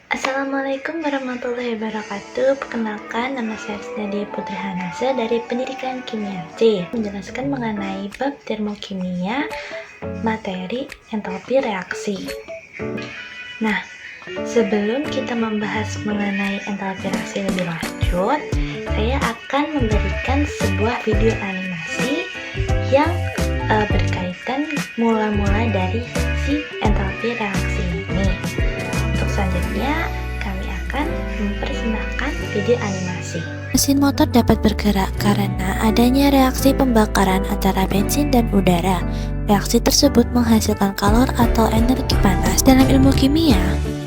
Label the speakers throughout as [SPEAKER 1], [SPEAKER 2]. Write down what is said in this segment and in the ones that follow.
[SPEAKER 1] Assalamualaikum warahmatullahi wabarakatuh. Perkenalkan, nama saya Nadia Putri Hanasa dari Pendidikan Kimia C. Menjelaskan mengenai bab termokimia, materi, entalpi reaksi. Nah, sebelum kita membahas mengenai entalpi reaksi lebih lanjut, saya akan memberikan sebuah video animasi yang berkaitan mula-mula dari si entalpi reaksi ini. Untuk selanjutnya, kami akan mempersembahkan video animasi.
[SPEAKER 2] Mesin motor dapat bergerak karena adanya reaksi pembakaran antara bensin dan udara. Reaksi tersebut menghasilkan kalor atau energi panas. Dalam ilmu kimia,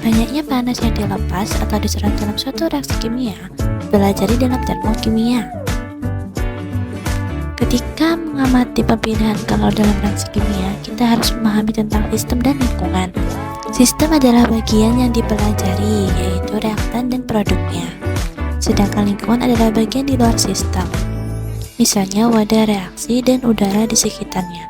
[SPEAKER 2] banyaknya panas yang dilepas atau diserap dalam suatu reaksi kimia dipelajari dalam termokimia. Ketika mengamati pemilihan kalor dalam reaksi kimia, kita harus memahami tentang sistem dan lingkungan. Sistem adalah bagian yang dipelajari, yaitu reaktan dan produknya. Sedangkan lingkungan adalah bagian di luar sistem, misalnya wadah reaksi dan udara di sekitarnya.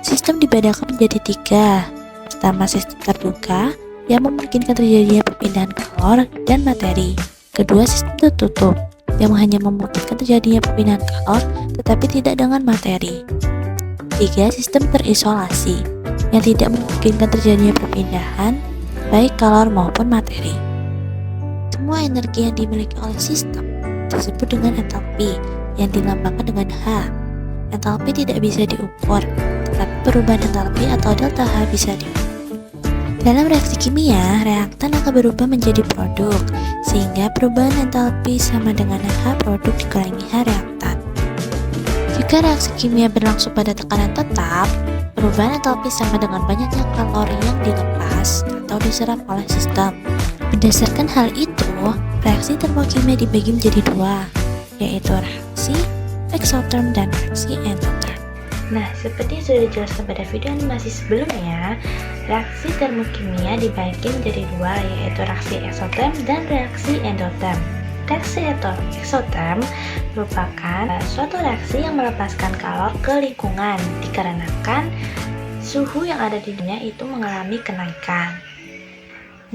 [SPEAKER 2] Sistem dibedakan menjadi 3. Pertama, sistem terbuka yang memungkinkan terjadinya perpindahan kalor dan materi. Kedua, sistem tertutup yang hanya memungkinkan terjadinya perpindahan kalor tetapi tidak dengan materi. 3. Sistem terisolasi yang tidak memungkinkan terjadinya perpindahan baik kalor maupun materi. Semua energi yang dimiliki oleh sistem disebut dengan entalpi yang dilambangkan dengan H. Entalpi tidak bisa diukur, tetapi perubahan entalpi atau delta H bisa diukur. Dalam reaksi kimia, reaktan akan berubah menjadi produk, sehingga perubahan entalpi sama dengan H produk dikurangi H reaktan. Jika reaksi kimia berlangsung pada tekanan tetap, perubahan entalpi sama dengan banyaknya kalori yang dilepas atau diserap oleh sistem. Berdasarkan hal itu, reaksi termokimia dibagi menjadi 2, yaitu reaksi exotherm dan reaksi endotherm.
[SPEAKER 1] Nah, seperti yang sudah dijelaskan pada video animasi sebelumnya, reaksi termokimia dibagi menjadi 2, yaitu reaksi exotherm dan reaksi endotherm. Reaksi exotherm merupakan suatu reaksi yang melepaskan kalor ke lingkungan dikarenakan suhu yang ada di dunia itu mengalami kenaikan.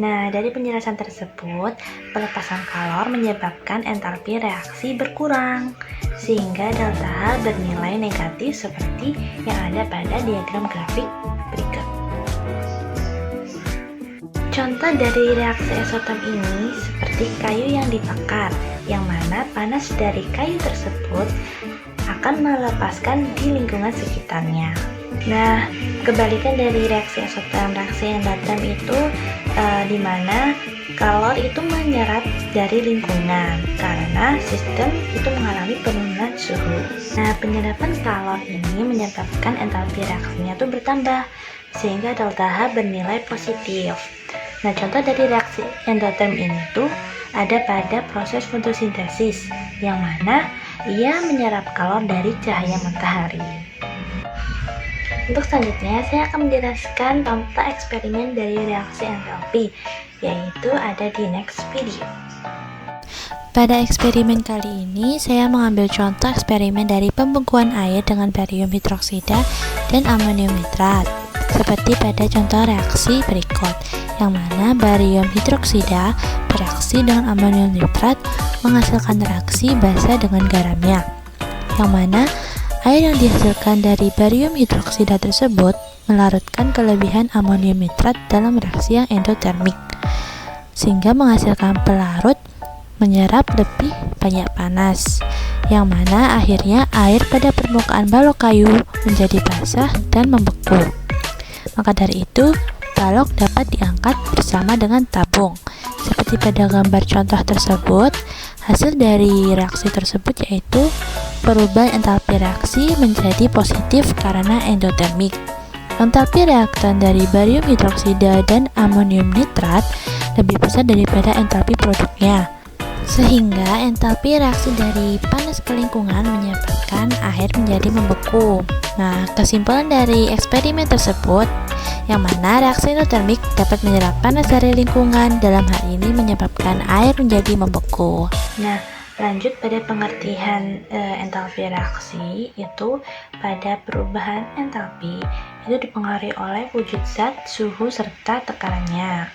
[SPEAKER 1] Nah, dari penjelasan tersebut, pelepasan kalor menyebabkan entalpi reaksi berkurang, sehingga delta H bernilai negatif seperti yang ada pada diagram grafik berikut. Contoh dari reaksi exotherm ini seperti kayu yang dibakar, yang mana panas dari kayu tersebut akan melepaskan di lingkungan sekitarnya. Nah, kebalikan dari reaksi exotherm, reaksi endotherm itu di mana kalor itu menyerap dari lingkungan karena sistem itu mengalami penurunan suhu. Nah, penyerapan kalor ini menyebabkan entalpi reaksinya itu bertambah sehingga delta H bernilai positif. Nah, contoh dari reaksi endotherm ini tuh ada pada proses fotosintesis yang mana ia menyerap kalor dari cahaya matahari. Untuk selanjutnya, saya akan menjelaskan contoh eksperimen dari reaksi entalpi, yaitu ada di next video.
[SPEAKER 2] Pada eksperimen kali ini, saya mengambil contoh eksperimen dari pembekuan air dengan barium hidroksida dan amonium nitrat, seperti pada contoh reaksi berikut, yang mana barium hidroksida bereaksi dengan amonium nitrat menghasilkan reaksi basa dengan garamnya, yang mana air yang dihasilkan dari barium hidroksida tersebut melarutkan kelebihan amonium nitrat dalam reaksi yang endotermik, sehingga menghasilkan pelarut menyerap lebih banyak panas, yang mana akhirnya air pada permukaan balok kayu menjadi basah dan membeku. Maka dari itu, balok dapat diangkat bersama dengan tabung. Seperti pada gambar contoh tersebut, hasil dari reaksi tersebut yaitu perubahan entalpi reaksi menjadi positif karena endotermik. Entalpi reaktan dari barium hidroksida dan amonium nitrat lebih besar daripada entalpi produknya, sehingga entalpi reaksi dari panas ke lingkungan menyebabkan air menjadi membeku. Nah, kesimpulan dari eksperimen tersebut, yang mana reaksi endotermik dapat menyerap panas dari lingkungan, dalam hal ini menyebabkan air menjadi membeku.
[SPEAKER 1] Nah, lanjut pada pengertian entalpi reaksi itu pada perubahan entalpi itu dipengaruhi oleh wujud zat, suhu, serta tekanannya.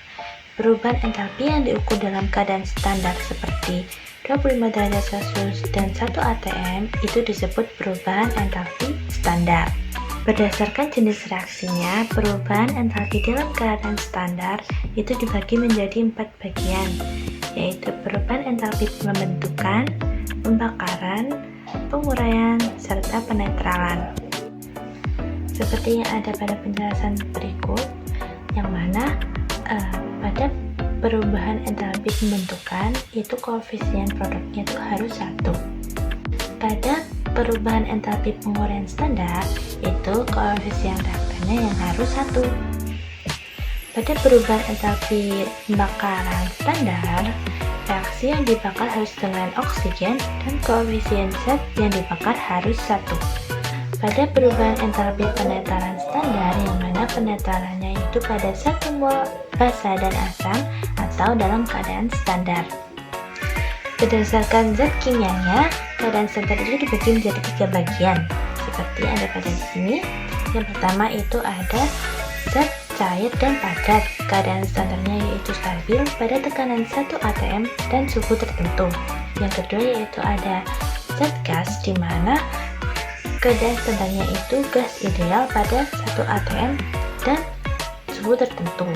[SPEAKER 1] Perubahan entalpi yang diukur dalam keadaan standar seperti 25 derajat Celcius dan 1 atm itu disebut perubahan entalpi standar. Berdasarkan jenis reaksinya, perubahan entalpi dalam keadaan standar itu dibagi menjadi 4 bagian, yaitu perubahan entalpi pembentukan, pembakaran, penguraian, serta penetralan. Seperti yang ada pada penjelasan berikut, yang mana pada perubahan entalpi pembentukan itu koefisien produknya itu harus 1. Pada perubahan entalpi penguraian standar itu koefisien reaktannya yang harus 1. Pada perubahan entalpi pembakaran standar, reaksi yang dibakar harus dengan oksigen dan koefisien zat yang dibakar harus 1. Pada perubahan entalpi penetralan standar, yang mana penetralannya itu pada 1 mol basa dan asam atau dalam keadaan standar. Berdasarkan zat kimianya, keadaan standar itu dibagi menjadi 3 bagian, seperti yang ada pada sini. Yang pertama itu ada zat cair dan padat. Keadaan standarnya yaitu stabil pada tekanan 1 atm dan suhu tertentu. Yang kedua yaitu ada zat gas, di mana keadaan standarnya itu gas ideal pada 1 atm dan suhu tertentu.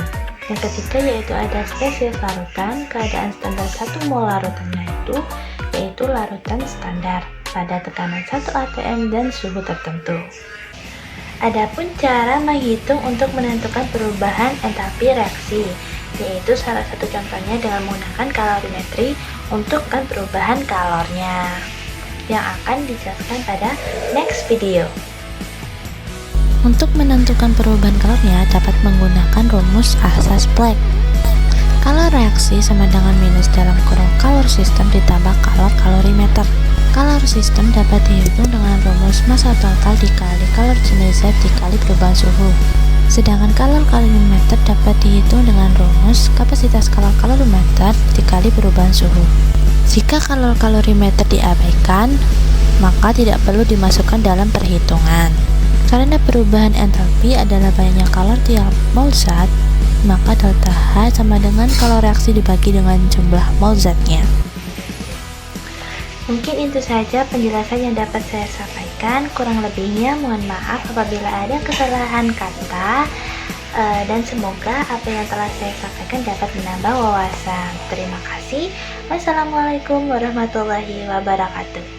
[SPEAKER 1] Yang ketiga yaitu ada spesies larutan. Keadaan standar 1 mol larutannya yaitu larutan standar pada tekanan 1 atm dan suhu tertentu. Adapun cara menghitung untuk menentukan perubahan entalpi reaksi, yaitu salah satu contohnya dengan menggunakan kalorimetri untuk perubahan kalornya, yang akan dijelaskan pada next video.
[SPEAKER 2] Untuk menentukan perubahan kalornya dapat menggunakan rumus asas Planck. Kalor reaksi sama dengan minus dalam kurung kalor sistem ditambah kalor kalorimeter. Kalor sistem dapat dihitung dengan rumus massa total dikali kalor jenis zat dikali perubahan suhu. Sedangkan kalor kalorimeter dapat dihitung dengan rumus kapasitas kalor kalorimeter dikali perubahan suhu. Jika kalor kalorimeter diabaikan, maka tidak perlu dimasukkan dalam perhitungan. Karena perubahan entalpi adalah banyaknya kalor tiap mol zat, maka delta H sama dengan kalor reaksi dibagi dengan jumlah mol zatnya.
[SPEAKER 1] Mungkin itu saja penjelasan yang dapat saya sampaikan. Kurang lebihnya mohon maaf apabila ada kesalahan kata, dan semoga apa yang telah saya sampaikan dapat menambah wawasan. Terima kasih. Wassalamualaikum warahmatullahi wabarakatuh.